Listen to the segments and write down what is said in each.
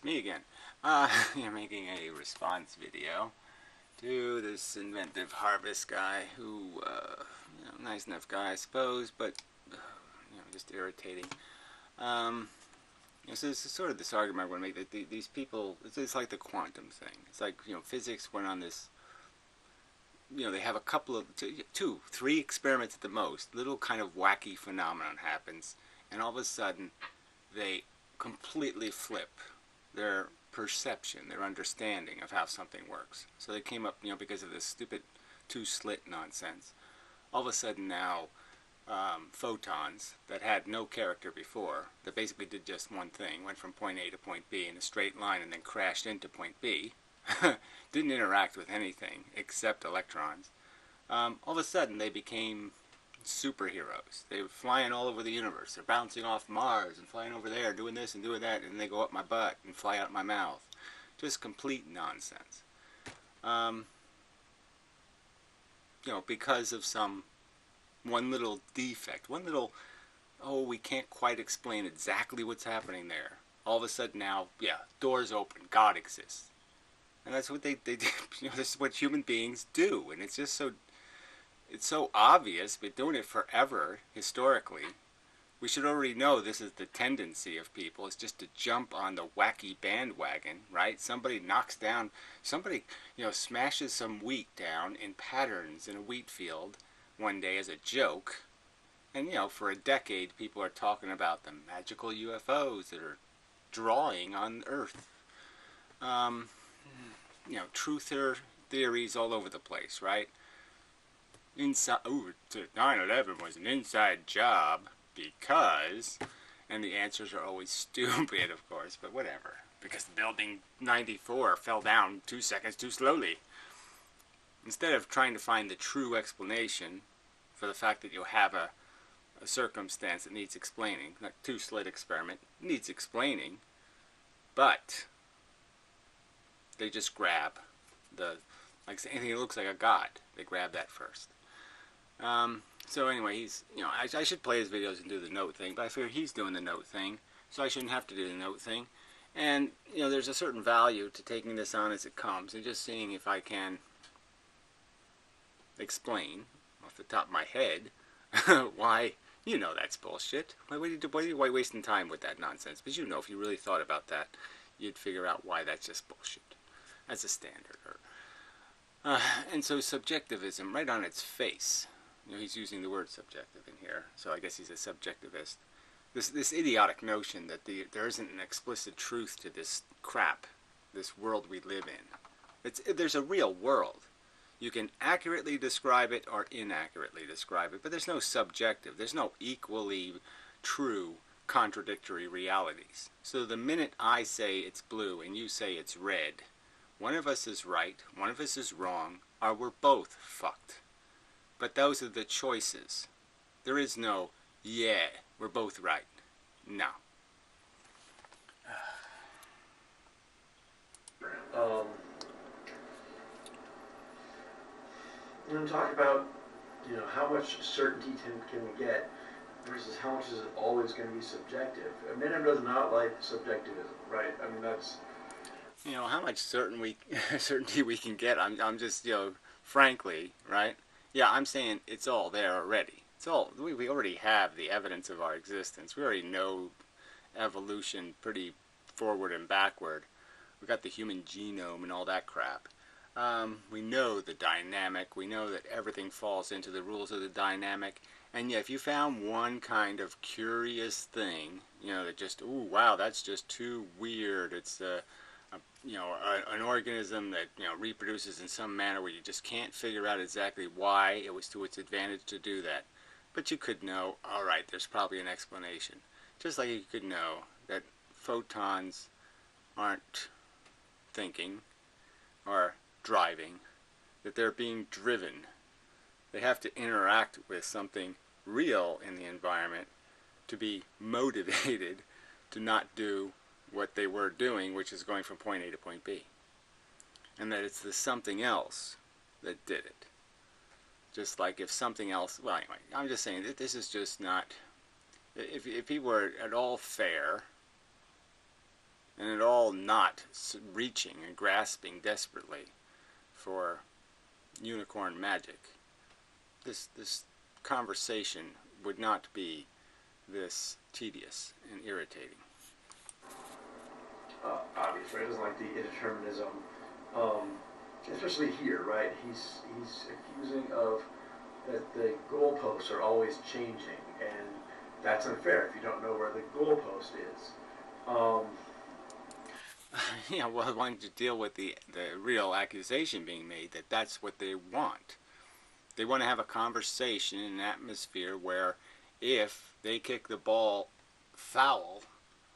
Me again. You're making a response video to this inventive harvest guy who, nice enough guy, I suppose, but, just irritating. So this is sort of this argument I want to make that these people, it's like the quantum thing. It's like, physics went on this, they have a couple of, two, three experiments at the most, little kind of wacky phenomenon happens, and all of a sudden they completely flip their perception, their understanding of how something works. So they came up, because of this stupid two-slit nonsense. All of a sudden now, photons that had no character before, that basically did just one thing, went from point A to point B in a straight line and then crashed into point B, didn't interact with anything except electrons. All of a sudden they became superheroes. They were flying all over the universe. They're bouncing off Mars and flying over there, doing this and doing that, and they go up my butt and fly out my mouth. Just complete nonsense. Because of some one little defect, one little, we can't quite explain exactly what's happening there. All of a sudden now, doors open, God exists. And that's what they do. This is what human beings do, and it's just so, it's so obvious. Been doing it forever, historically. We should already know this is the tendency of people. It's just to jump on the wacky bandwagon, right? Somebody knocks down, somebody, smashes some wheat down in patterns in a wheat field one day as a joke. And, for a decade, people are talking about the magical UFOs that are drawing on Earth. Truther theories all over the place, right? Inside, 9/11 was an inside job because, and the answers are always stupid, of course, but whatever. Because building 94 fell down 2 seconds too slowly. Instead of trying to find the true explanation for the fact that you have a circumstance that needs explaining, like two-slit experiment, needs explaining, but they just grab like anything that looks like a god, they grab that first. So anyway, he's, I should play his videos and do the note thing, but I figure he's doing the note thing, so I shouldn't have to do the note thing. And, there's a certain value to taking this on as it comes and just seeing if I can explain off the top of my head why, that's bullshit. Why are you wasting time with that nonsense? Because if you really thought about that, you'd figure out why that's just bullshit. That's a standard. And so subjectivism, right on its face, he's using the word subjective in here, so I guess he's a subjectivist. This idiotic notion that there isn't an explicit truth to this crap, this world we live in. There's a real world. You can accurately describe it or inaccurately describe it, but there's no subjective. There's no equally true contradictory realities. So the minute I say it's blue and you say it's red, one of us is right, one of us is wrong, or we're both fucked. But those are the choices. There is no, we're both right. No. We're going to talk about, how much certainty can we get versus how much is it always going to be subjective. Minham does not like subjectivism, right? I mean, that's... how much certainty we can get, I'm just, frankly, right? Yeah, I'm saying it's all there already. It's all, we already have the evidence of our existence. We already know evolution pretty forward and backward. We got the human genome and all that crap. We know the dynamic. We know that everything falls into the rules of the dynamic. And yeah, if you found one kind of curious thing, that just, ooh, wow, that's just too weird. It's an organism that reproduces in some manner where you just can't figure out exactly why it was to its advantage to do that. But you could know, all right, there's probably an explanation. Just like you could know that photons aren't thinking or driving, that they're being driven. They have to interact with something real in the environment to be motivated to not do what they were doing, which is going from point A to point B. And that it's the something else that did it. Just like if something else, well anyway, I'm just saying that this is just not, if people were at all fair, and and it all not reaching and grasping desperately for unicorn magic, this conversation would not be this tedious and irritating. Obviously, he doesn't like the indeterminism, um, especially here, right? He's accusing of that the goalposts are always changing, and that's unfair if you don't know where the goalpost is. Um, Yeah, well, why don't you deal with the real accusation being made that that's what they want? They want to have a conversation in an atmosphere where if they kick the ball foul,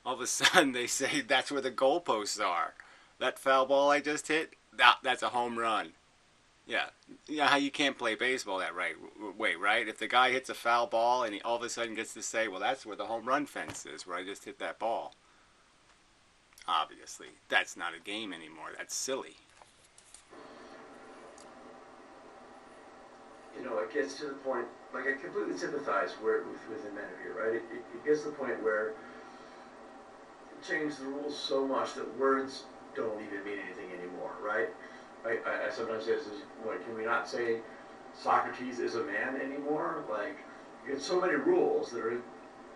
all of a sudden they say that's where the goalposts are. That foul ball I just hit, that's a home run. Yeah, yeah. How you can't play baseball that right way, right? If the guy hits a foul ball and he all of a sudden gets to say, "Well, that's where the home run fence is, where I just hit that ball." Obviously, that's not a game anymore. That's silly. it gets to the point, like I completely sympathize with the men here, right? It gets to the point where change the rules so much that words don't even mean anything anymore, right? I sometimes say, what, can we not say Socrates is a man anymore? Like, you get so many rules that are,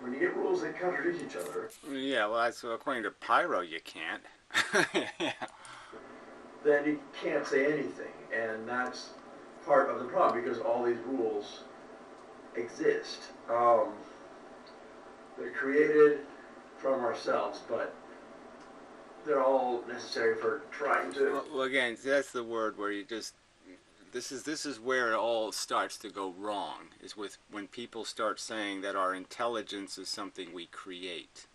when you get rules that contradict each other, Yeah, well, that's according to Pyro, you can't. Yeah. then you can't say anything, and that's part of the problem because all these rules exist. They're created from ourselves, but they're all necessary for trying to. Well, again, that's the word where you just this is where it all starts to go wrong. Is with when people start saying that our intelligence is something we create,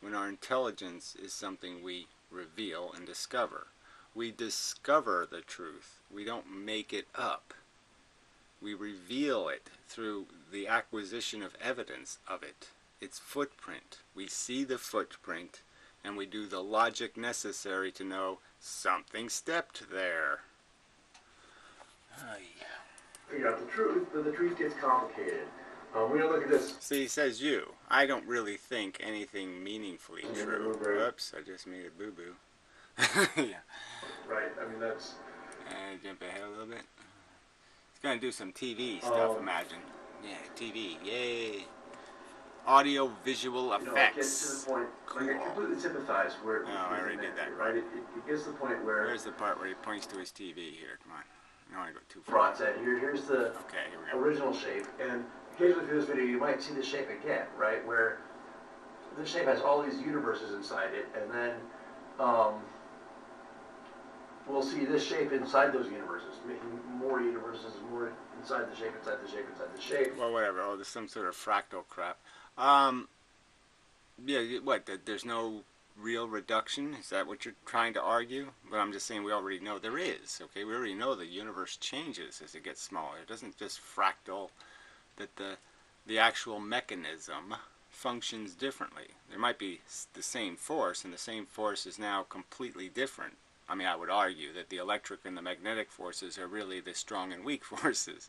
when our intelligence is something we reveal and discover. We discover the truth. We don't make it up. We reveal it through the acquisition of evidence of it, its footprint. We see the footprint and we do the logic necessary to know something stepped there. Figure out the truth, but the truth gets complicated. We don't look at this. See, he says you. I don't really think anything meaningfully true. Whoops, I just made a boo-boo. Yeah. Right, I mean, that's. Jump ahead a little bit. It's going to do some TV stuff, imagine. Yeah, TV, yay. Audio visual effects. It gets to the point, cool. like I completely sympathize where. Oh, I already did that, right? It gets to the point where. There's the part where he points to his TV here. Come on. I don't want to go too far. Brought that here's the original shape, and occasionally through this video you might see the shape again, right? Where this shape has all these universes inside it, and then we'll see this shape inside those universes, making more universes, more inside the shape, inside the shape, inside the shape. Well, whatever. Oh, there's some sort of fractal crap. Yeah, what? There's no real reduction? Is that what you're trying to argue? But I'm just saying we already know there is, okay? We already know the universe changes as it gets smaller. It doesn't just fractal, that the actual mechanism functions differently. There might be the same force, and the same force is now completely different. I mean, I would argue that the electric and the magnetic forces are really the strong and weak forces.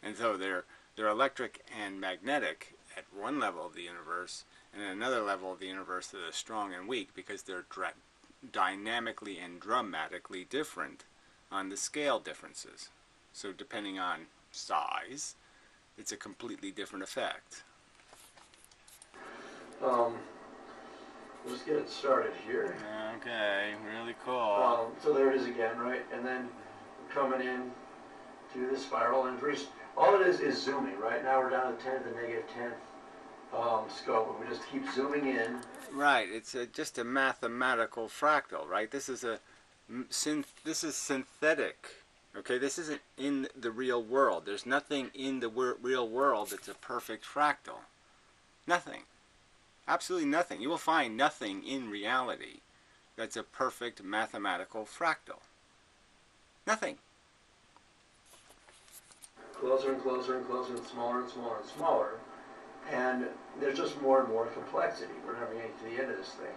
And so they're electric and magnetic at one level of the universe, and at another level of the universe that are strong and weak because they're dynamically and dramatically different on the scale differences. So depending on size, it's a completely different effect. Let's get it started here. Okay, really cool. So there it is again, right? And then coming in to the spiral, and all it is zooming. Right now we're down to 10 to the negative 10th scope, and we just keep zooming in. Right, it's just a mathematical fractal, right? This is synthetic. Okay, this isn't in the real world. There's nothing in the real world that's a perfect fractal. Nothing. Absolutely nothing. You will find nothing in reality that's a perfect mathematical fractal. Nothing. Closer and closer and closer and smaller and smaller and smaller. And there's just more and more complexity. We're never getting to the end of this thing.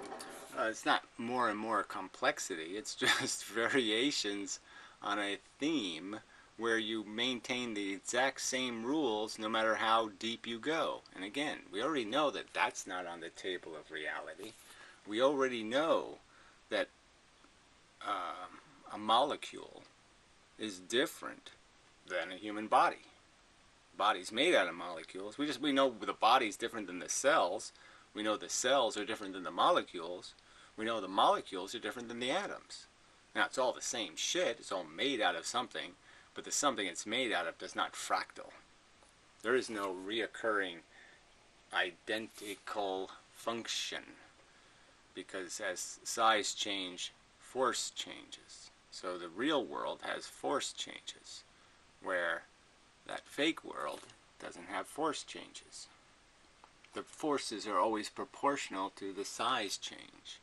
It's not more and more complexity. It's just variations on a theme where you maintain the exact same rules no matter how deep you go. And again, we already know that that's not on the table of reality. We already know that a molecule is different than a human body. The body's made out of molecules. We know the body's different than the cells. We know the cells are different than the molecules. We know the molecules are different than the atoms. Now, it's all the same shit. It's all made out of something, but the something it's made out of does not fractal. There is no reoccurring identical function, because as size change, force changes. So the real world has force changes, where that fake world doesn't have force changes. The forces are always proportional to the size change.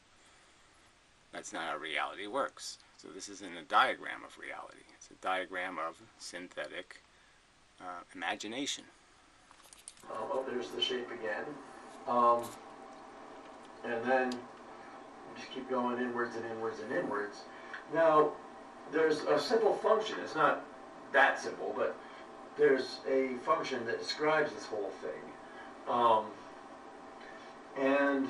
That's not how reality works. So this isn't a diagram of reality. It's a diagram of synthetic imagination. Oh, there's the shape again. Um, and then just keep going inwards and inwards and inwards. Now, there's a simple function. It's not that simple, but there's a function that describes this whole thing. And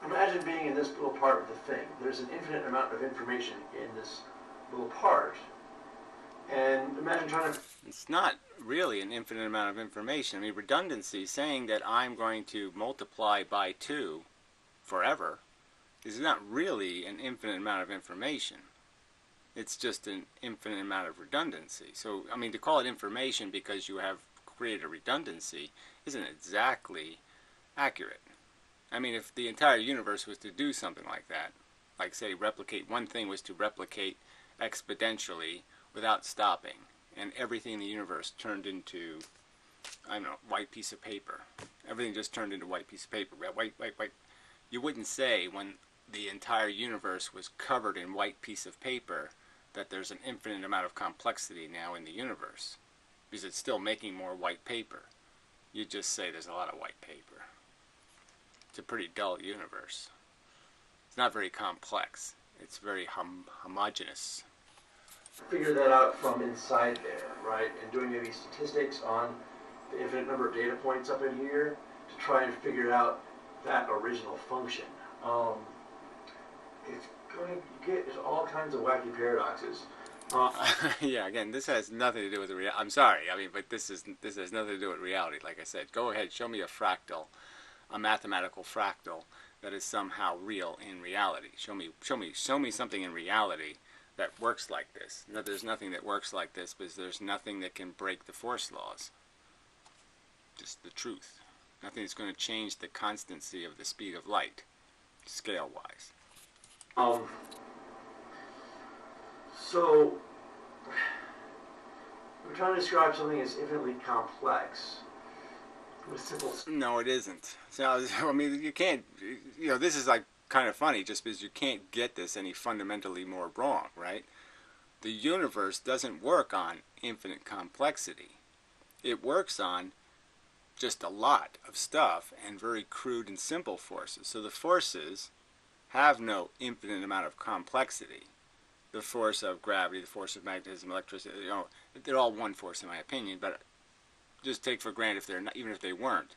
imagine being in this little part of the thing. There's an infinite amount of information in this little part. And imagine trying to... It's not really an infinite amount of information. I mean, redundancy, saying that I'm going to multiply by 2 forever, is not really an infinite amount of information. It's just an infinite amount of redundancy. So, I mean, to call it information because you have created a redundancy isn't exactly accurate. I mean, if the entire universe was to do something like that, like say replicate, one thing was to replicate exponentially without stopping, and everything in the universe turned into, I don't know, white piece of paper. Everything just turned into white piece of paper. White. You wouldn't say when the entire universe was covered in white piece of paper that there's an infinite amount of complexity now in the universe, because it's still making more white paper. You'd just say there's a lot of white paper. It's a pretty dull universe. It's not very complex. It's very homogeneous. Figure that out from inside there, right? And doing maybe statistics on the infinite number of data points up in here to try and figure out that original function. It's going to get all kinds of wacky paradoxes. Yeah, again, this has nothing to do with the reality. I'm sorry, I mean, but this has nothing to do with reality. Like I said, go ahead, show me a fractal, a mathematical fractal that is somehow real in reality. Show me something in reality that works like this. No, there's nothing that works like this because there's nothing that can break the force laws. Just the truth. Nothing that's going to change the constancy of the speed of light, scale-wise. So, we're trying to describe something as infinitely complex with simple... No, it isn't. So, I mean, you can't, you know, this is like kind of funny just because you can't get this any fundamentally more wrong, right? The universe doesn't work on infinite complexity. It works on just a lot of stuff and very crude and simple forces. So the forces have no infinite amount of complexity. The force of gravity, the force of magnetism, electricity, you know, they're all one force in my opinion, but just take for granted if they're not, even if they weren't,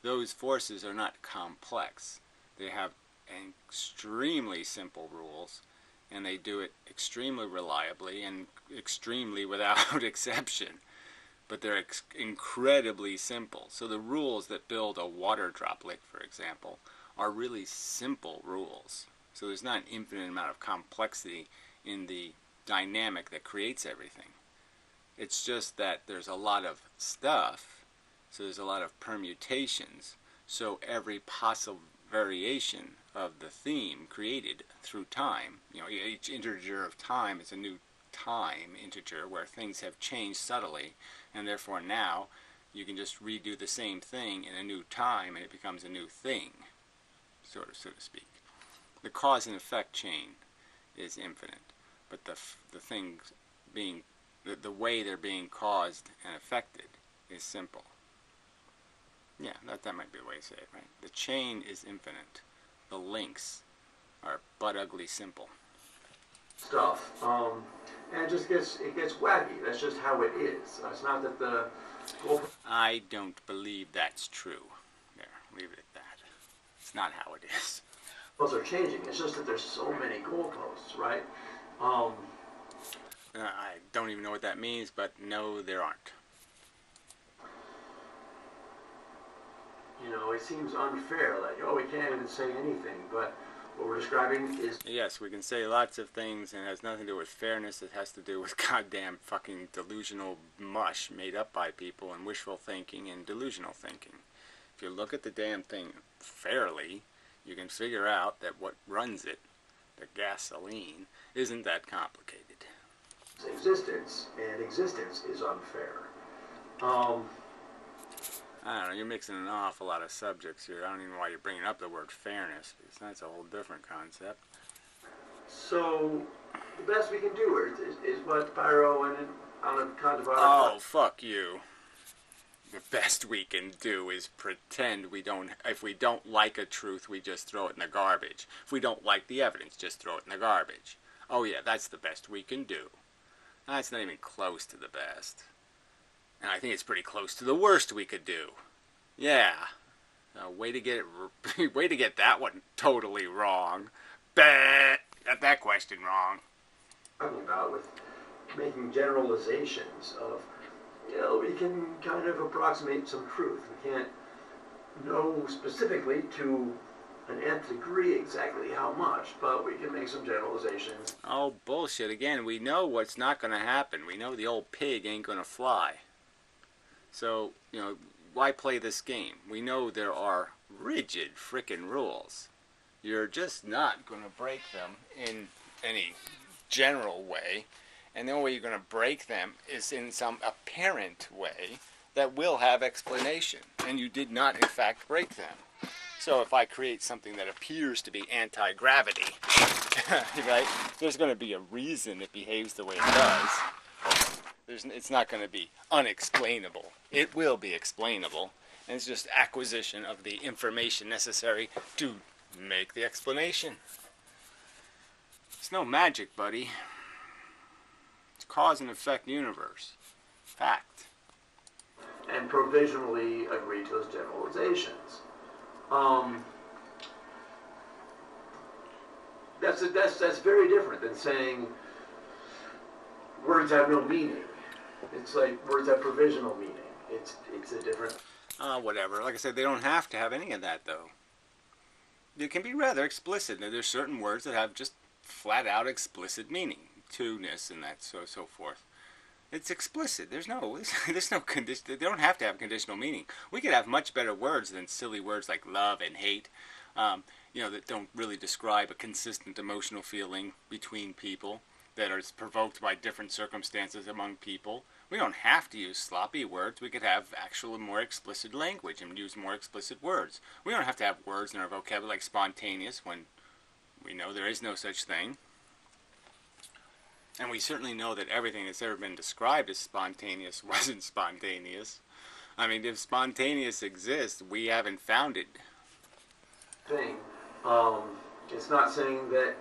those forces are not complex. They have extremely simple rules, and they do it extremely reliably and extremely without exception. But they're incredibly simple. So the rules that build a water droplet, for example, are really simple rules. So there's not an infinite amount of complexity in the dynamic that creates everything. It's just that there's a lot of stuff, so there's a lot of permutations, so every possible variation of the theme created through time, you know, each integer of time is a new time integer where things have changed subtly, and therefore now you can just redo the same thing in a new time and it becomes a new thing, so to speak. The cause and effect chain is infinite, but the things being, the way they're being caused and affected is simple. Yeah, that might be the way to say it, right? The chain is infinite. The links are but ugly simple. Stuff. And it gets wacky. That's just how it is. It's not that I don't believe that's true. There, leave it at that. It's not how it is. Goals are changing. It's just that there's so many goalposts, right? Um, I don't even know what that means, but no, there aren't. you know, it seems unfair. Like, oh, we can't even say anything. But what we're describing is Yes, we can say lots of things, and it has nothing to do with fairness. It has to do with goddamn fucking delusional mush made up by people and wishful thinking and delusional thinking. If you look at the damn thing fairly, you can figure out that what runs it, the gasoline, isn't that complicated. existence, and existence is unfair. Um, I don't know, you're mixing an awful lot of subjects here. I don't even know why you're bringing up the word fairness, because that's a whole different concept. so the best we can do is what Pyro and on a kind of Oh, fuck you. The best we can do is pretend we don't. If we don't like a truth, we just throw it in the garbage. If we don't like the evidence, just throw it in the garbage. Oh yeah, that's the best we can do. That's not even close to the best. And I think it's pretty close to the worst we could do. Yeah. Way to get it. Way to get that one totally wrong. Bah! Got that question wrong. talking about with making generalizations of, you know, we can kind of approximate some truth. We can't know specifically to an nth degree exactly how much, but we can make some generalizations. Oh, bullshit. Again, we know what's not going to happen. We know the old pig ain't going to fly. So, you know, why play this game? We know there are rigid frickin' rules. You're just not going to break them in any general way. And the only way you're going to break them is in some apparent way that will have explanation. And you did not, in fact, break them. So if I create something that appears to be anti-gravity, right, there's going to be a reason it behaves the way it does. It's not going to be unexplainable. It will be explainable. And it's just acquisition of the information necessary to make the explanation. It's no magic, buddy. It's cause and effect universe. Fact. And provisionally agree to those generalizations. That's very different than saying words have no meaning. It's like words have provisional meaning. It's a different. Whatever. Like I said, they don't have to have any of that, though. It can be rather explicit. There's certain words that have just flat out explicit meaning, to-ness and that so forth. It's explicit. There's no condition. They don't have to have conditional meaning. We could have much better words than silly words like love and hate. That don't really describe a consistent emotional feeling between people that are provoked by different circumstances among people. We don't have to use sloppy words. We could have actual more explicit language and use more explicit words. We don't have to have words in our vocabulary like spontaneous when we know there is no such thing. And we certainly know that everything that's ever been described as spontaneous wasn't spontaneous. I mean, if spontaneous exists, we haven't found it. Thing. It's not saying that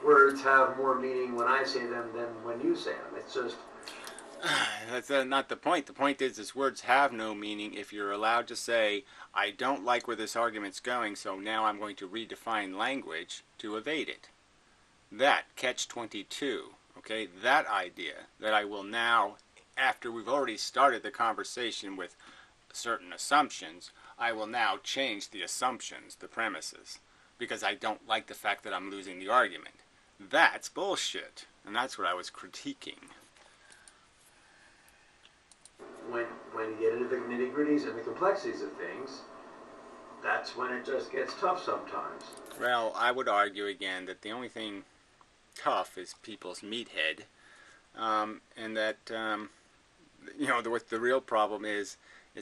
words have more meaning when I say them than when you say them. It's just. That's not the point. The point is words have no meaning if you're allowed to say, I don't like where this argument's going, so now I'm going to redefine language to evade it. That, catch-22, okay, that idea that I will now, after we've already started the conversation with certain assumptions, I will now change the assumptions, the premises, because I don't like the fact that I'm losing the argument. That's bullshit, and that's what I was critiquing. When you get into the nitty-gritties and the complexities of things, that's when it just gets tough sometimes. Well, I would argue again that the only thing tough is people's meathead, and that what the real problem is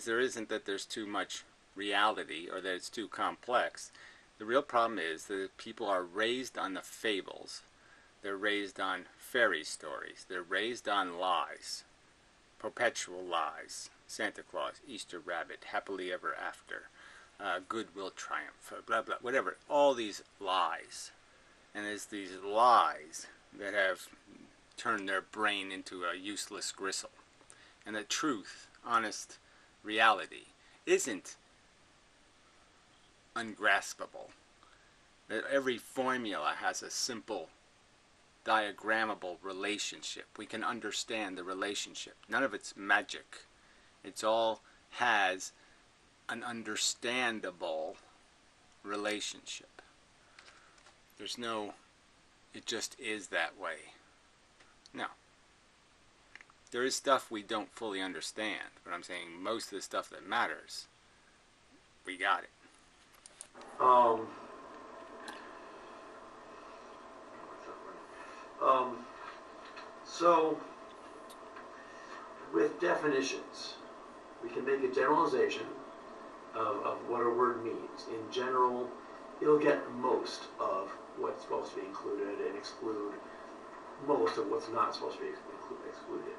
there isn't that there's too much reality or that it's too complex. The real problem is that people are raised on the fables. They're raised on fairy stories. They're raised on lies. Perpetual lies. Santa Claus, Easter Rabbit, happily ever after, good will triumph, blah, blah, whatever. All these lies. And it's these lies that have turned their brain into a useless gristle. And the truth, honest reality, isn't ungraspable. That every formula has a simple diagrammable relationship. We can understand the relationship. None of it's magic. It's all has an understandable relationship. There's no, it just is that way. No. There is stuff we don't fully understand, but I'm saying most of the stuff that matters, we got it. Um, so, with definitions, we can make a generalization of what a word means. In general, it'll get most of what's supposed to be included and exclude most of what's not supposed to be excluded.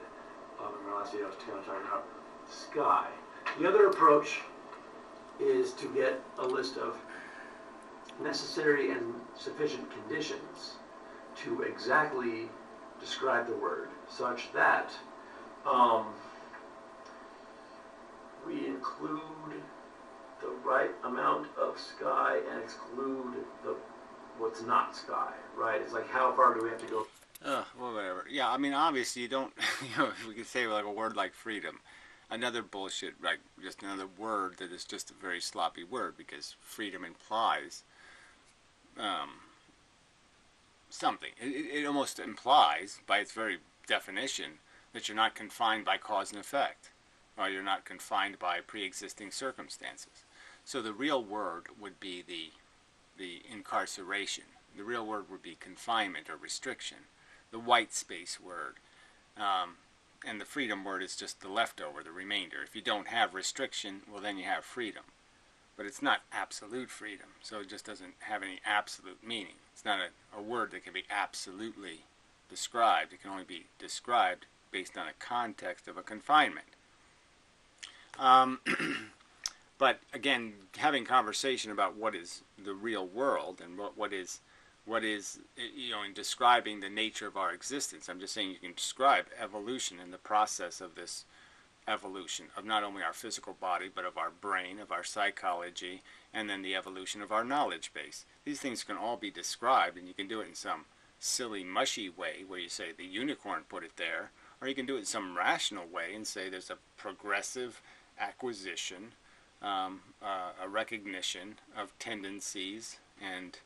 In my last video, I was kind of talking about sky. The other approach is to get a list of necessary and sufficient conditions to exactly describe the word, such that we include the right amount of sky and exclude what's not sky, right? It's like, how far do we have to go? Well, whatever. Yeah, I mean, obviously you don't, we could say like a word like freedom. Another bullshit, like just another word that is just a very sloppy word, because freedom implies something. It almost implies, by its very definition, that you're not confined by cause and effect, or you're not confined by pre-existing circumstances. So the real word would be the incarceration. The real word would be confinement or restriction. The white space word. And the freedom word is just the leftover, the remainder. If you don't have restriction, well, then you have freedom. But it's not absolute freedom, so it just doesn't have any absolute meaning. It's not a word that can be absolutely described. It can only be described based on a context of a confinement. But again, having conversation about what is the real world and what is in describing the nature of our existence. I'm just saying you can describe evolution and the process of this evolution of not only our physical body, but of our brain, of our psychology, and then the evolution of our knowledge base. These things can all be described, and you can do it in some silly, mushy way where you say the unicorn put it there, or you can do it in some rational way and say there's a progressive acquisition, a recognition of tendencies and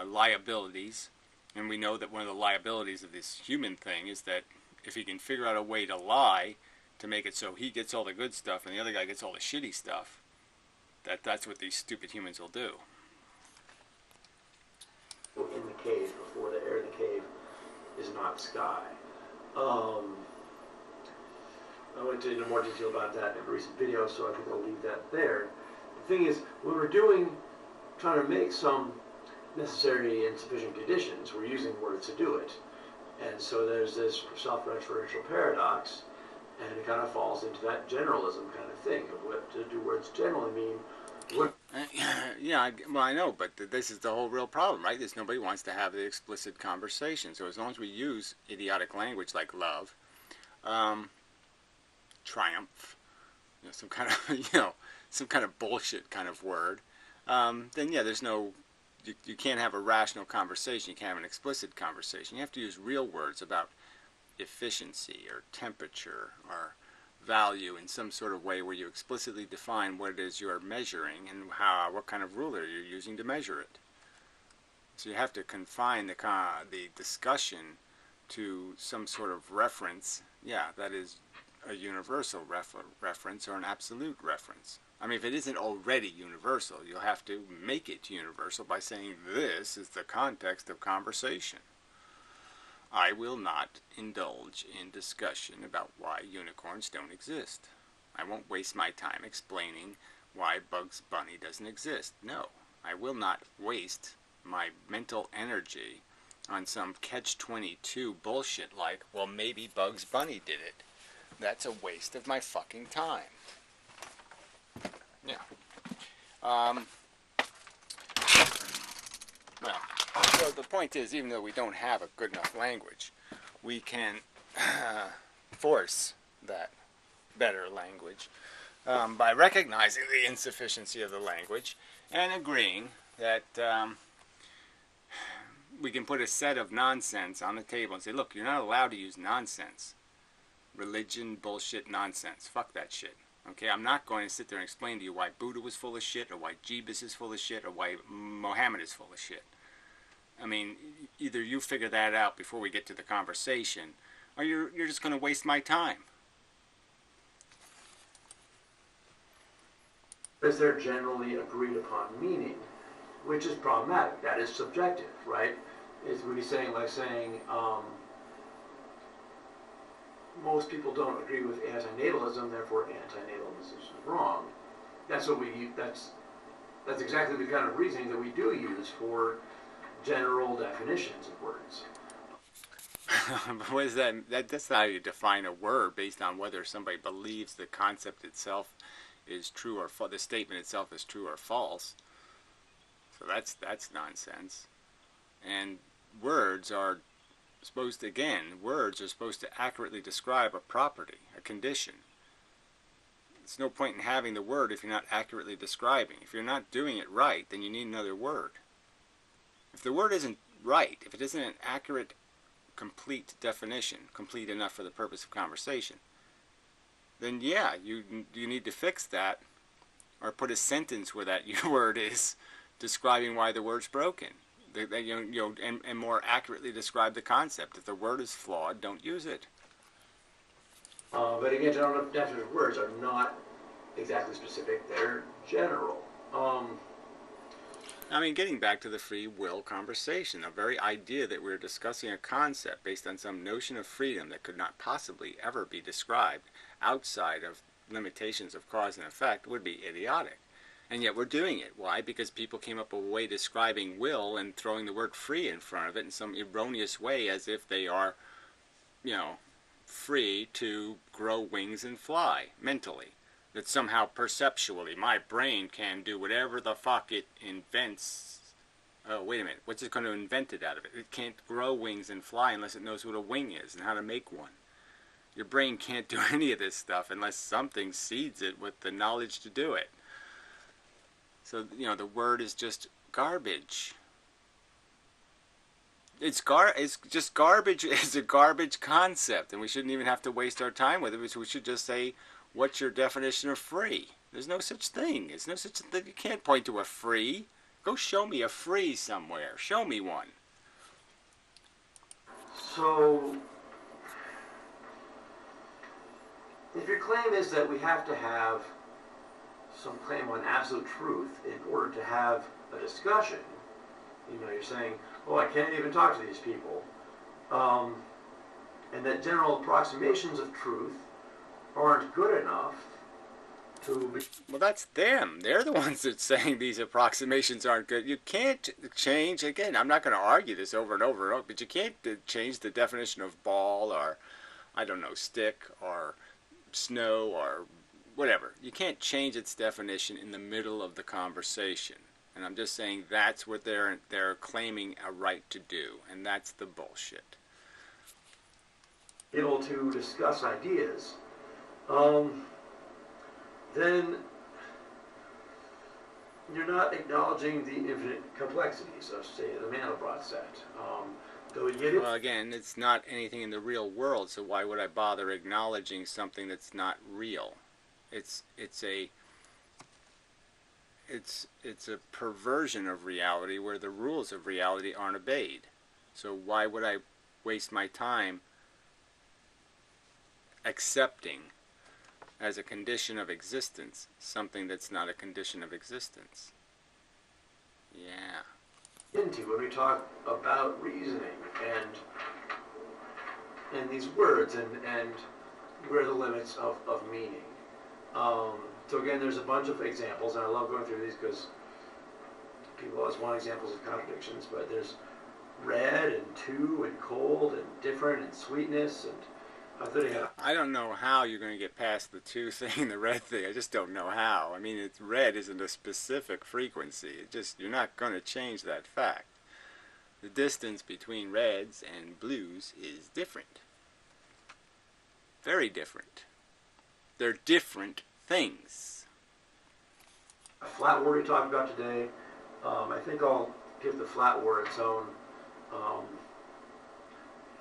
liabilities. And we know that one of the liabilities of this human thing is that if he can figure out a way to lie to make it so he gets all the good stuff and the other guy gets all the shitty stuff, that's what these stupid humans will do. In the cave, before the air in the cave is not sky. I went into more detail about that in a recent video, so I think I'll leave that there. The thing is, when we're trying to make some necessary and sufficient conditions, we're using words to do it. And so there's this self-referential paradox, and it kind of falls into that generalism kind of thing of what do words generally mean. Yeah, well, I know, but this is the whole real problem, right? There's nobody wants to have the explicit conversation. So as long as we use idiotic language like love, triumph, some kind of, some kind of bullshit kind of word, then yeah, there's no, you can't have a rational conversation. You can't have an explicit conversation. You have to use real words about efficiency or temperature or value in some sort of way where you explicitly define what it is you're measuring and what kind of ruler you're using to measure it. So you have to confine the discussion to some sort of reference, yeah, that is a universal reference or an absolute reference. I mean, if it isn't already universal, you'll have to make it universal by saying this is the context of conversation. I will not indulge in discussion about why unicorns don't exist. I won't waste my time explaining why Bugs Bunny doesn't exist. No, I will not waste my mental energy on some catch-22 bullshit like, well, maybe Bugs Bunny did it. That's a waste of my fucking time. Yeah. Well, so the point is, even though we don't have a good enough language, we can force that better language by recognizing the insufficiency of the language and agreeing that we can put a set of nonsense on the table and say, look, you're not allowed to use nonsense. Religion, bullshit, nonsense. Fuck that shit. Okay, I'm not going to sit there and explain to you why Buddha was full of shit, or why Jeebus is full of shit, or why Mohammed is full of shit. I mean, either you figure that out before we get to the conversation, or you're just going to waste my time. Is there generally agreed upon meaning, which is problematic. That is subjective, right? Is what he's saying, like saying, most people don't agree with antinatalism, therefore antinatalism is wrong. That's what we. That's exactly the kind of reasoning that we do use for general definitions of words. But what is that? That's not how you define a word based on whether somebody believes the concept itself is true or the statement itself is true or false. So that's nonsense. And words are supposed to, again, words are supposed to accurately describe a property, a condition. There's no point in having the word if you're not accurately describing. If you're not doing it right, then you need another word. If the word isn't right, if it isn't an accurate, complete definition, complete enough for the purpose of conversation, then yeah, you need to fix that, or put a sentence where that word is describing why the word's broken. And more accurately describe the concept. If the word is flawed, don't use it. But again, general definitions of words are not exactly specific. They're general. I mean, getting back to the free will conversation, the very idea that we're discussing a concept based on some notion of freedom that could not possibly ever be described outside of limitations of cause and effect would be idiotic. And yet we're doing it. Why? Because people came up with a way describing will and throwing the word free in front of it in some erroneous way, as if they are, free to grow wings and fly mentally. That somehow perceptually my brain can do whatever the fuck it invents. Oh, wait a minute. What's it going to invent it out of it? It can't grow wings and fly unless it knows what a wing is and how to make one. Your brain can't do any of this stuff unless something seeds it with the knowledge to do it. So, the word is just garbage. It's just garbage. It's a garbage concept, and we shouldn't even have to waste our time with it. We should just say, what's your definition of free? There's no such thing. There's no such thing. You can't point to a free. Go show me a free somewhere. Show me one. So, if your claim is that we have to have some claim on absolute truth in order to have a discussion, you're saying, oh, I can't even talk to these people, and that general approximations of truth aren't good enough to be... Well, that's them. They're the ones that saying these approximations aren't good. You can't change, again, I'm not going to argue this over and over and over, but you can't change the definition of ball or, I don't know, stick or snow or whatever. You can't change its definition in the middle of the conversation. And I'm just saying that's what they're claiming a right to do, and that's the bullshit. Able to discuss ideas, then you're not acknowledging the infinite complexities of, say, the Mandelbrot set. Well, again, it's not anything in the real world, so why would I bother acknowledging something that's not real? It's a perversion of reality where the rules of reality aren't obeyed. So why would I waste my time accepting as a condition of existence something that's not a condition of existence? Yeah. Into when we talk about reasoning and these words and where the limits of meaning. So again, there's a bunch of examples, and I love going through these because people always want examples of contradictions, but there's red and two and cold and different and sweetness and I don't know how you're going to get past the two thing, the red thing. I just don't know how. I mean, red isn't a specific frequency. You're not going to change that fact. The distance between reds and blues is different. Very different. They're different things. a flat word we talked about today. I think I'll give the flat word um,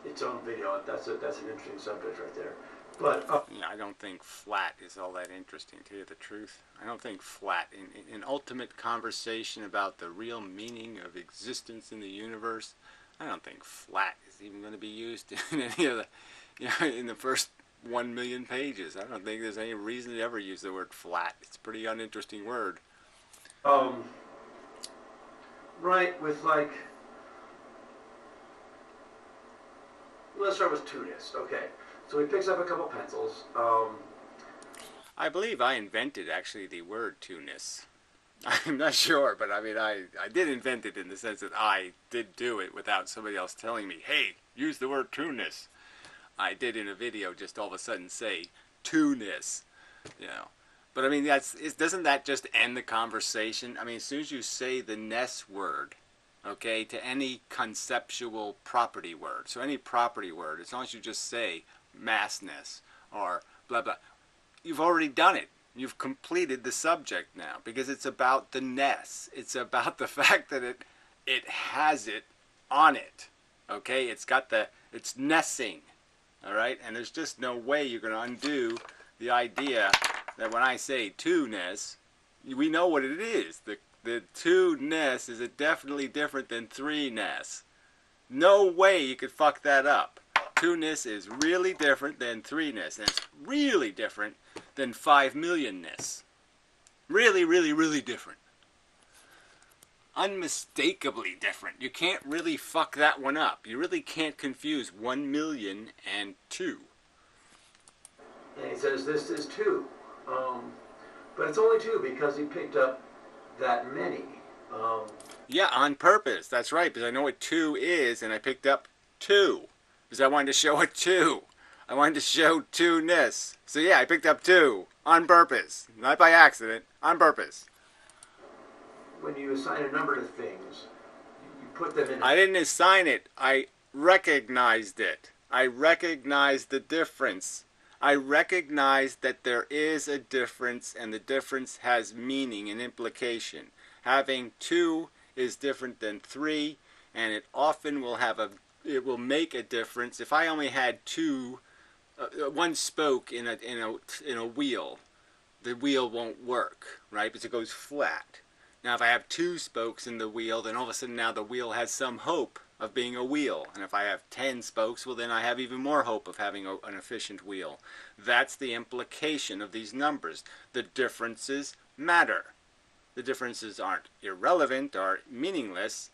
its own video. That's an interesting subject right there. But Yeah, I don't think flat is all that interesting, to tell you the truth. I don't think flat, in ultimate conversation about the real meaning of existence in the universe, I don't think flat is even going to be used in any of the, in the first 1 million pages. I don't think there's any reason to ever use the word flat. It's a pretty uninteresting word. um, right with like, let's start with two-ness. Okay, so he picks up a couple pencils. I believe I invented actually the word two-ness. I'm not sure, but I mean, I did invent it in the sense that I did do it without somebody else telling me, hey, use the word two-ness. I did in a video just all of a sudden say two-ness, you know. But I mean, doesn't that just end the conversation? I mean, as soon as you say the ness word, okay, to any conceptual property word, so any property word, as long as you just say massness or blah blah, you've already done it. You've completed the subject now because it's about the ness. It's about the fact that it has it on it. Okay, it's nessing. All right, and there's just no way you're going to undo the idea that when I say two-ness, we know what it is. The two-ness is definitely different than three-ness. No way you could fuck that up. Two-ness is really different than three-ness, and it's really different than 5,000,000-ness. Really, really, really different. Unmistakably different. You can't really fuck that one up. You really can't confuse 1,000,000 and 2. And he says this is two. But it's only two because he picked up that many. Um, Yeah, on purpose. That's right, because I know what 2 is, and I picked up 2. Because I wanted to show a 2. I wanted to show two-ness. So yeah, I picked up 2 on purpose. Not by accident, on purpose. when you assign a number to things, you put them in. I didn't assign it. I recognized it. I recognized the difference. I recognized that there is a difference, and the difference has meaning and implication. Having 2 is different than 3, and it often will it will make a difference. If I only had one spoke in a wheel, the wheel won't work, right? Because it goes flat. Now, if I have 2 spokes in the wheel, then all of a sudden now the wheel has some hope of being a wheel. And if I have 10 spokes, well, then I have even more hope of having an efficient wheel. That's the implication of these numbers. The differences matter. The differences aren't irrelevant or meaningless.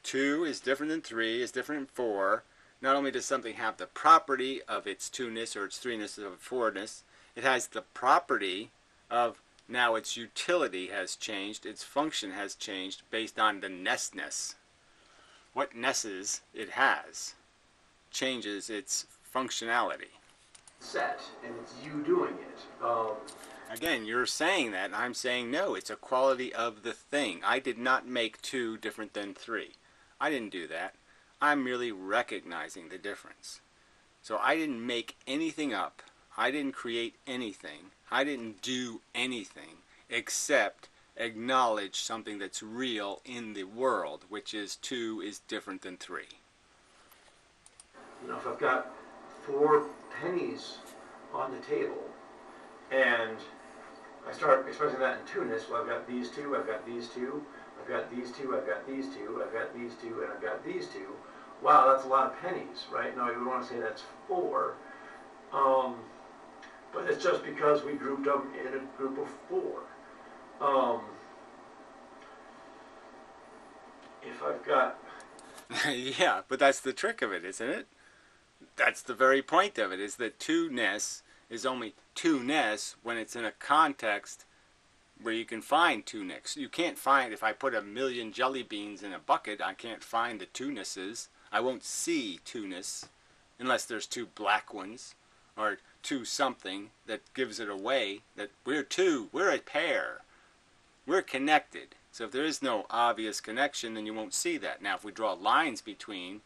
2 is different than 3, is different than 4. Not only does something have the property of its 2-ness or its 3-ness or its 4-ness, it has the property of now its utility has changed, its function has changed based on the ness-ness. What nesses it has changes its functionality. Set, and it's you doing it. Again, you're saying that, and I'm saying no, it's a quality of the thing. I did not make 2 different than 3. I didn't do that. I'm merely recognizing the difference. So I didn't make anything up. I didn't create anything. I didn't do anything except acknowledge something that's real in the world, which is 2 is different than 3. You know, if I've got 4 pennies on the table, and I start expressing that in two-ness, well, I've got these 2, I've got these 2, I've got these 2, I've got these 2, I've got these 2, and I've got these 2. Wow, that's a lot of pennies, right? Now you would want to say that's 4. But it's just because we grouped them in a group of 4. If I've got... Yeah, but that's the trick of it, isn't it? That's the very point of it, is that two-ness is only two-ness when it's in a context where you can find two-ness. You can't find, if I put 1,000,000 jelly beans in a bucket, I can't find the two-nesses. I won't see two-ness unless there's 2 black ones or 2 something that gives it away that we're 2, we're a pair, we're connected. So if there is no obvious connection, then you won't see that. Now, if we draw lines between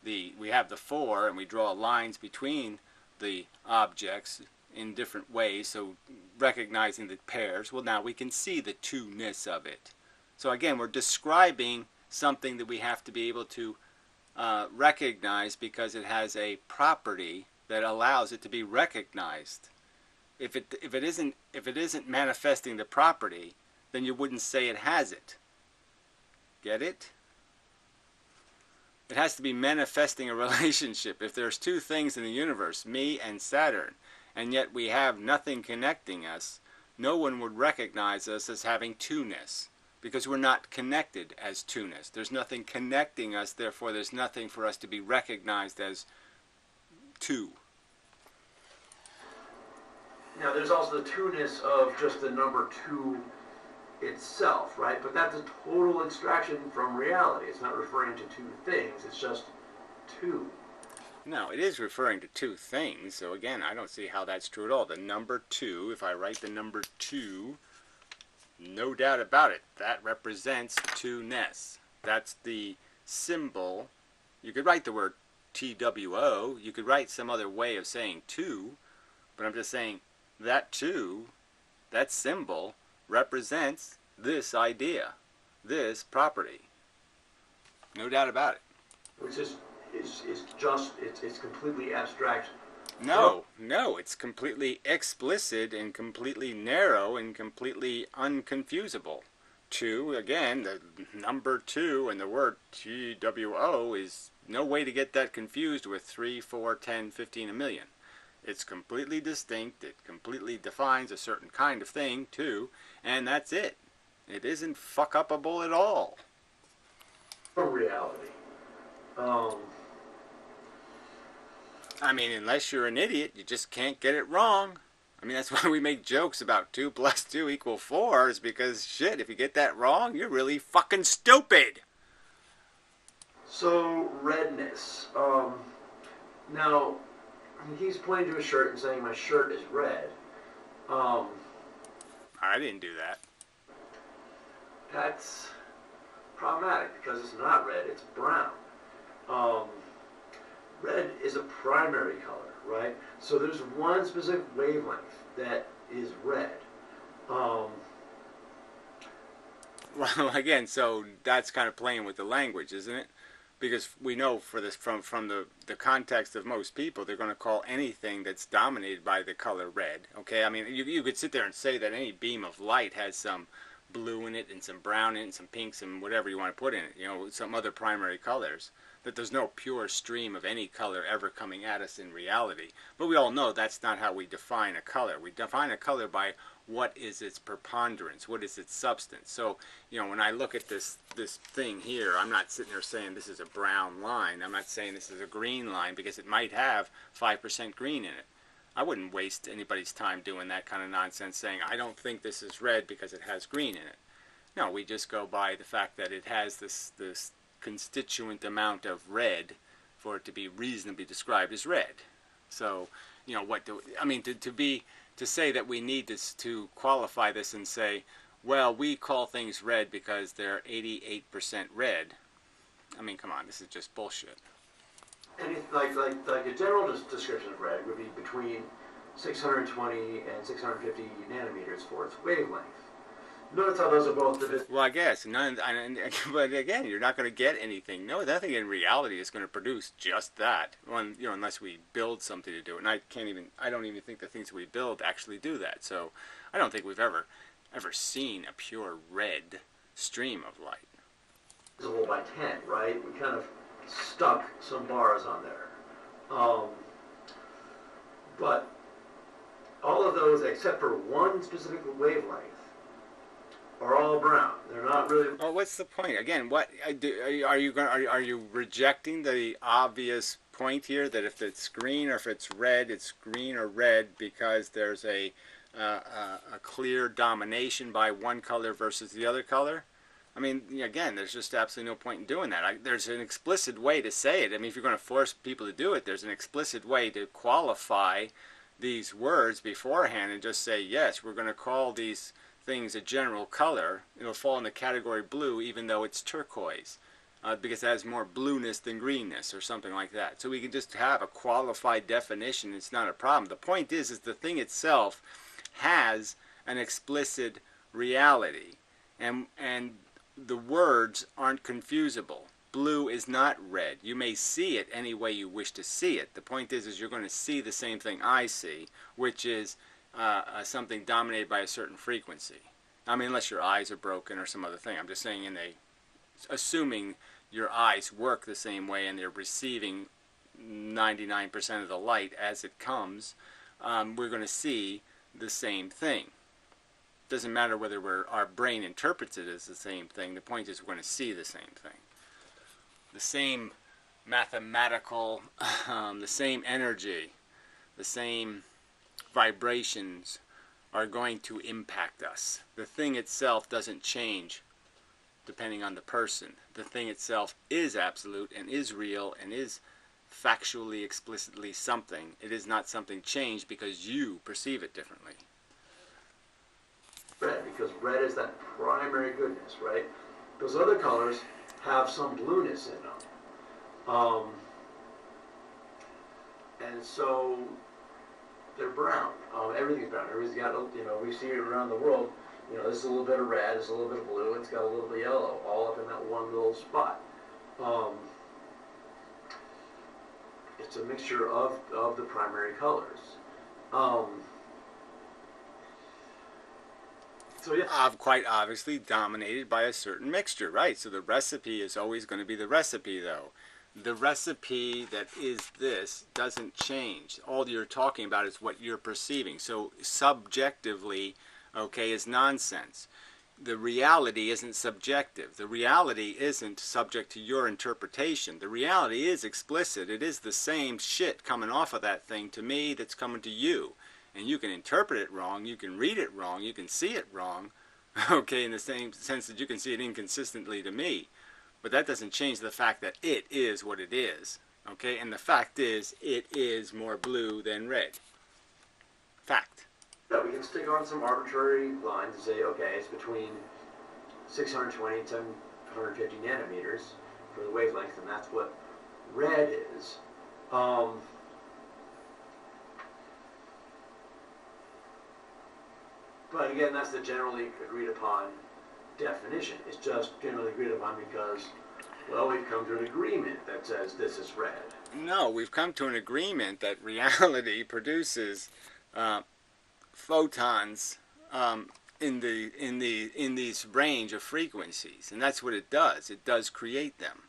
we have the 4, and we draw lines between the objects, in different ways, so recognizing the pairs, well, now we can see the two-ness of it. So again, we're describing something that we have to be able to recognize because it has a property that allows it to be recognized. If it isn't manifesting the property, then you wouldn't say it has it. Get it? It has to be manifesting a relationship. If there's two things in the universe, me and Saturn, and yet we have nothing connecting us, no one would recognize us as having two-ness, because we're not connected as two-ness. There's nothing connecting us, therefore there's nothing for us to be recognized as two. Now, there's also the two-ness of just the number two itself, right? But that's a total extraction from reality. It's not referring to two things, it's just two. No, it is referring to two things, so again, I don't see how that's true at all. The number two, if I write the number two, no doubt about it, that represents two-ness. That's the symbol. You could write the word TWO, you could write some other way of saying two, but I'm just saying that two, that symbol, represents this idea, this property. No doubt about it. Which is just, it's completely abstract. No, it's completely explicit and completely narrow and completely unconfusable. Two, again, the number two and the word TWO is no way to get that confused with 3, 4, 10, 15, a million. It's completely distinct, it completely defines a certain kind of thing, too, and that's it. It isn't fuck-upable at all. From reality. I mean, unless you're an idiot, you just can't get it wrong. I mean, that's why we make jokes about 2 plus 2 equal 4, is because, shit, if you get that wrong, you're really fucking stupid. So, redness. Now, he's pointing to a shirt and saying my shirt is red. I didn't do that. That's problematic because it's not red, it's brown. Red is a primary color, right? So there's one specific wavelength that is red. Well, again, so that's kind of playing with the language, isn't it? Because we know for this from the context of most people, they're going to call anything that's dominated by the color red. Okay, I mean, you could sit there and say that any beam of light has some blue in it and some brown in it and some pinks and whatever you want to put in it, you know, some other primary colors, that there's no pure stream of any color ever coming at us in reality. But we all know that's not how we define a color. We define a color by what is its preponderance, what is its substance. So, you know, when I look at this thing here, I'm not sitting there saying this is a brown line. I'm not saying this is a green line because it might have 5% green in it. I wouldn't waste anybody's time doing that kind of nonsense saying, I don't think this is red because it has green in it. No, we just go by the fact that it has this constituent amount of red for it to be reasonably described as red. So, you know, to say that we need to qualify this and say, well, we call things red because they're 88% red. I mean, come on, this is just bullshit. And like a general description of red would be between 620 and 650 nanometers for its wavelength. Notice how those are both divided. Well, I guess, but again, you're not going to get anything. No, nothing in reality is going to produce just that. Unless we build something to do it. And I don't even think the things that we build actually do that. So, I don't think we've ever seen a pure red stream of light. Divisible by 10, right? We kind of stuck some bars on there. But all of those, except for one specific wavelength, are all brown. They're not really. Well, what's the point? Again, what are you rejecting the obvious point here that if it's green or if it's red, it's green or red because there's a clear domination by one color versus the other color? I mean, again, there's just absolutely no point in doing that. There's an explicit way to say it. I mean, if you're going to force people to do it, there's an explicit way to qualify these words beforehand and just say, yes, we're going to call these things a general color. It'll fall in the category blue even though it's turquoise. because it has more blueness than greenness or something like that. So we can just have a qualified definition. It's not a problem. The point is the thing itself has an explicit reality, and the words aren't confusable. Blue is not red. You may see it any way you wish to see it. The point is you're going to see the same thing I see, which is something dominated by a certain frequency. I mean, unless your eyes are broken or some other thing. I'm just saying, assuming your eyes work the same way and they're receiving 99% of the light as it comes, we're going to see the same thing. It doesn't matter whether our brain interprets it as the same thing. The point is we're going to see the same thing. The same mathematical, the same energy, the same vibrations are going to impact us. The thing itself doesn't change depending on the person. The thing itself is absolute and is real and is factually, explicitly something. It is not something changed because you perceive it differently. Red, because red is that primary goodness, right? Those other colors have some blueness in them. And so they're brown. Everything's brown. Everybody's got, we see it around the world. This is a little bit of red, this is a little bit of blue, it's got a little bit of yellow, all up in that one little spot. It's a mixture of the primary colors. So yeah. Quite obviously dominated by a certain mixture, right? So the recipe is always going to be the recipe, though. The recipe that is this doesn't change. All you're talking about is what you're perceiving. So subjectively, okay, is nonsense. The reality isn't subjective. The reality isn't subject to your interpretation. The reality is explicit. It is the same shit coming off of that thing to me that's coming to you. And you can interpret it wrong, you can read it wrong, you can see it wrong, okay, in the same sense that you can see it inconsistently to me. But that doesn't change the fact that it is what it is, okay? And the fact is, it is more blue than red. Fact. Yeah, we can stick on some arbitrary lines and say, okay, it's between 620 and 750 nanometers for the wavelength, and that's what red is. But again, that's the generally agreed upon definition. It's just generally agreed upon because, well, we've come to an agreement that says this is red. No, we've come to an agreement that reality produces photons in these range of frequencies, and that's what it does. It does create them.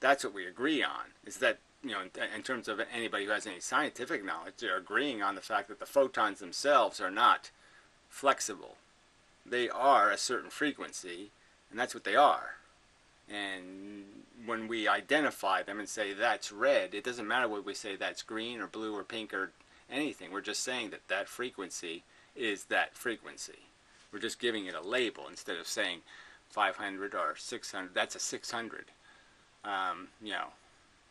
That's what we agree on. Is that in terms of anybody who has any scientific knowledge, they're agreeing on the fact that the photons themselves are not flexible. They are a certain frequency, and that's what they are. And when we identify them and say that's red, it doesn't matter what we say that's green or blue or pink or anything. We're just saying that that frequency is that frequency. We're just giving it a label instead of saying 500 or 600. That's a 600.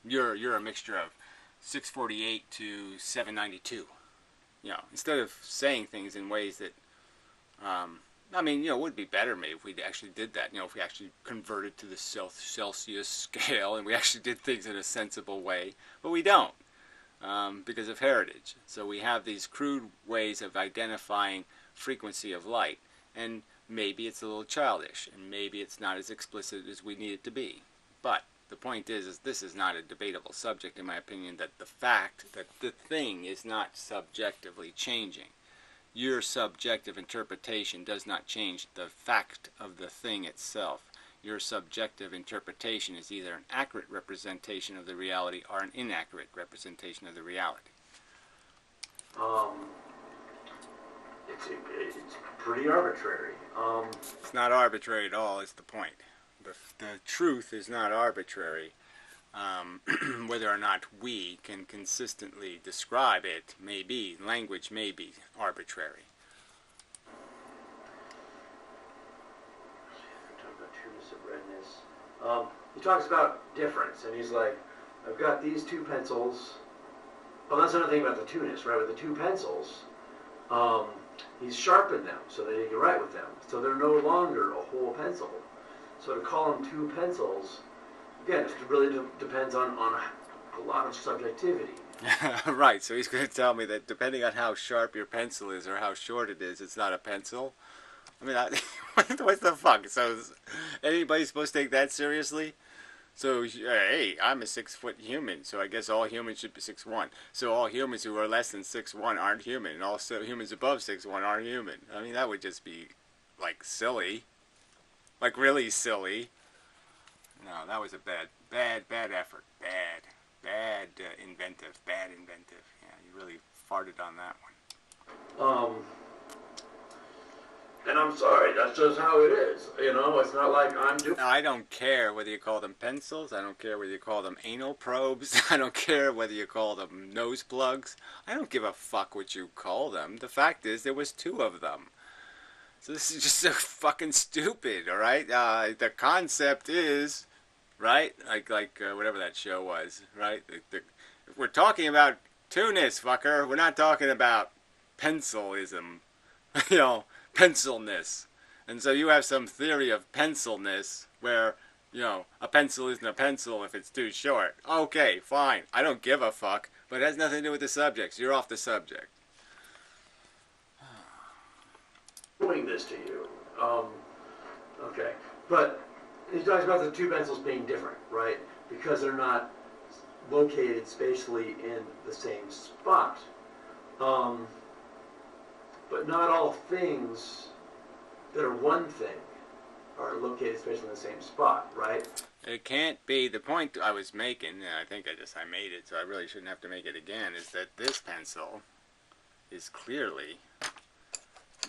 You're a mixture of 648 to 792. Instead of saying things in ways that it would be better maybe if we actually did that. If we actually converted to the Celsius scale and we actually did things in a sensible way. But we don't because of heritage. So we have these crude ways of identifying frequency of light. And maybe it's a little childish. And maybe it's not as explicit as we need it to be. But the point is this is not a debatable subject, in my opinion, that the fact that the thing is not subjectively changing. Your subjective interpretation does not change the fact of the thing itself. Your subjective interpretation is either an accurate representation of the reality or an inaccurate representation of the reality. It's pretty arbitrary. It's not arbitrary at all, is the point. The truth is not arbitrary. Whether or not we can consistently describe it may be. Language may be arbitrary. We're talking about trueness of redness. He talks about difference, and he's like, I've got these two pencils. Oh, that's another thing about the two-ness, right? With the two pencils, he's sharpened them so that he can write with them. So they're no longer a whole pencil. So to call them two pencils again, it really depends on a lot of subjectivity. Right, so he's going to tell me that depending on how sharp your pencil is or how short it is, it's not a pencil. I mean, what the fuck? So is anybody supposed to take that seriously? So, hey, I'm a 6 foot human, so I guess all humans should be 6'1". So all humans who are less than 6'1" aren't human, and all humans above 6'1" aren't human. I mean, that would just be, like, silly. Like, really silly. No, that was a bad effort. Bad inventive. Bad inventive. Yeah, you really farted on that one. And I'm sorry, that's just how it is. You know, it's not like I'm doing. I don't care whether you call them pencils. I don't care whether you call them anal probes. I don't care whether you call them nose plugs. I don't give a fuck what you call them. The fact is, there was 2 of them. So this is just so fucking stupid, all right? The concept is, right? Like whatever that show was, right? If we're talking about two-ness, fucker, we're not talking about pencilism, you know, pencilness. And so you have some theory of pencilness where, you know, a pencil isn't a pencil if it's too short. Okay, fine. I don't give a fuck, but it has nothing to do with the subject. So you're off the subject. Doing this to you. Okay. But he talks about the 2 pencils being different, right? Because they're not located spatially in the same spot. But not all things that are one thing are located spatially in the same spot, right? It can't be. The point I was making, and I think I made it, so I really shouldn't have to make it again, is that this pencil is clearly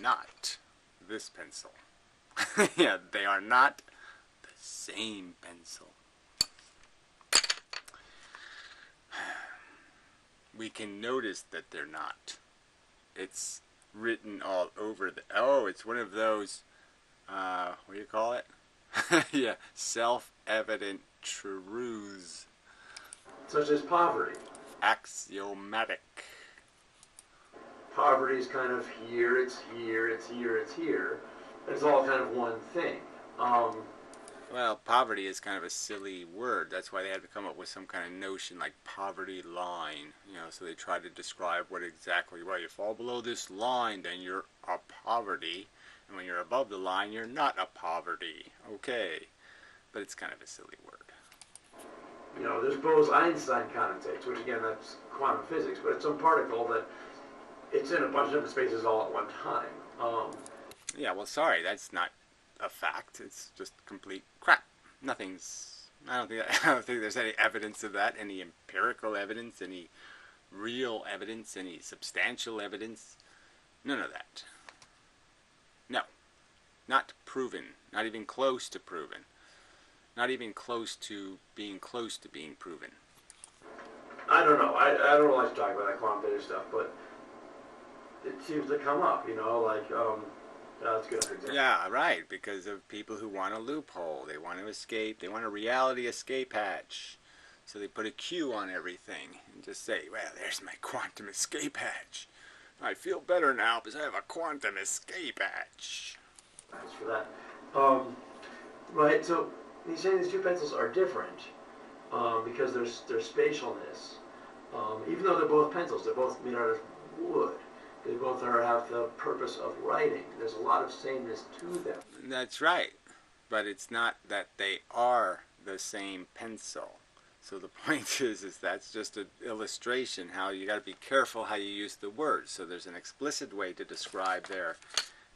not this pencil. Yeah, they are not the same pencil. We can notice that they're not. It's written all over the... Oh, it's one of those... what do you call it? Yeah, self-evident truths. Such as poverty. Axiomatic. Poverty is kind of here, it's here, it's here, it's here. It's all kind of one thing. Well, poverty is kind of a silly word. That's why they had to come up with some kind of notion like poverty line. You know, so they try to describe what exactly, well, you fall below this line, then you're a poverty. And when you're above the line, you're not a poverty. Okay. But it's kind of a silly word. You know, there's Bose-Einstein condensates, which again, that's quantum physics, but it's some particle that it's in a bunch of different spaces all at one time. Yeah, well, sorry, that's not a fact. It's just complete crap. Nothing's... I don't think there's any evidence of that, any empirical evidence, any real evidence, any substantial evidence. None of that. No. Not proven. Not even close to proven. Not even close to being proven. I don't know. I don't like to talk about that quantum physics stuff, but it seems to come up, you know, like, that's a good example. Yeah, right, because of people who want a loophole. They want to escape. They want a reality escape hatch. So they put a Q on everything and just say, well, there's my quantum escape hatch. I feel better now because I have a quantum escape hatch. Thanks for that. Right, so he's saying these 2 pencils are different because there's spatialness. Even though they're both pencils, they're both made out of wood. They both have the purpose of writing. There's a lot of sameness to them. That's right. But it's not that they are the same pencil. So the point is that's just an illustration how you got to be careful how you use the words. So there's an explicit way to describe their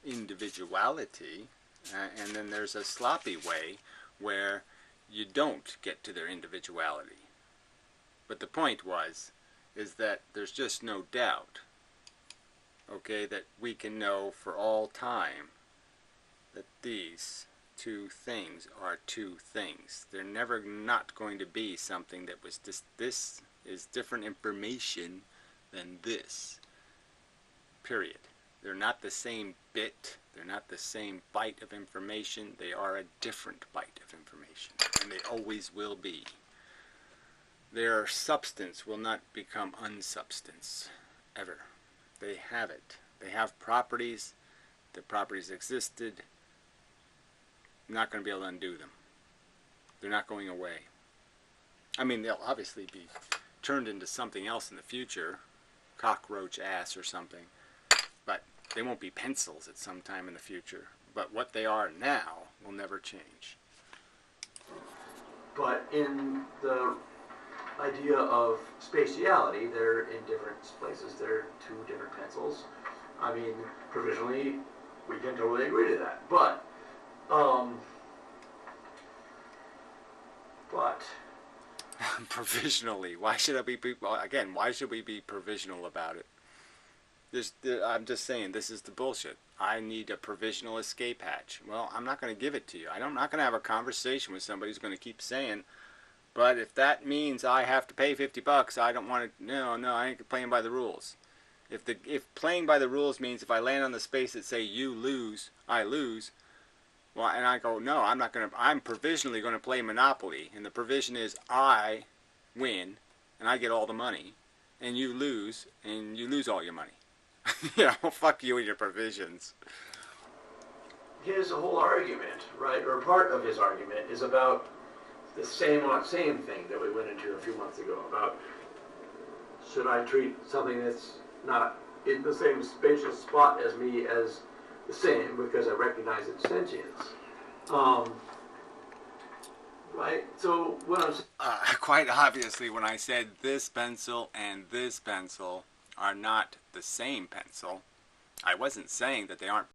individuality, and then there's a sloppy way where you don't get to their individuality. But the point is that there's just no doubt, okay, that we can know for all time that these 2 things are 2 things. They're never not going to be something that was this is different information than this. Period. They're not the same bit. They're not the same byte of information. They are a different byte of information. And they always will be. Their substance will not become unsubstance. Ever. They have it. They have properties. The properties existed. You're not going to be able to undo them. They're not going away. I mean, they'll obviously be turned into something else in the future, cockroach ass or something, but they won't be pencils at some time in the future. But what they are now will never change. But in the idea of spatiality, they're in different places. They're two different pencils. I mean, provisionally, we can totally agree to that. Um, but Provisionally, why should I be? Well, again, why should we be provisional about it? I'm just saying, this is the bullshit. I need a provisional escape hatch. Well, I'm not going to give it to you. I'm not going to have a conversation with somebody who's going to keep saying, but if that means I have to pay $50, I don't want to. No, no, I ain't playing by the rules. If playing by the rules means if I land on the space that say you lose, I lose. Well, and I go, no, I'm not going to. I'm provisionally going to play Monopoly, and the provision is I win, and I get all the money, and you lose all your money. Fuck you and your provisions. his whole argument, right, or part of his argument, is about the same thing that we went into a few months ago about should I treat something that's not in the same spatial spot as me as the same because I recognize its sentience. Right? So what I'm saying. Quite obviously, when I said this pencil and this pencil are not the same pencil, I wasn't saying that they aren't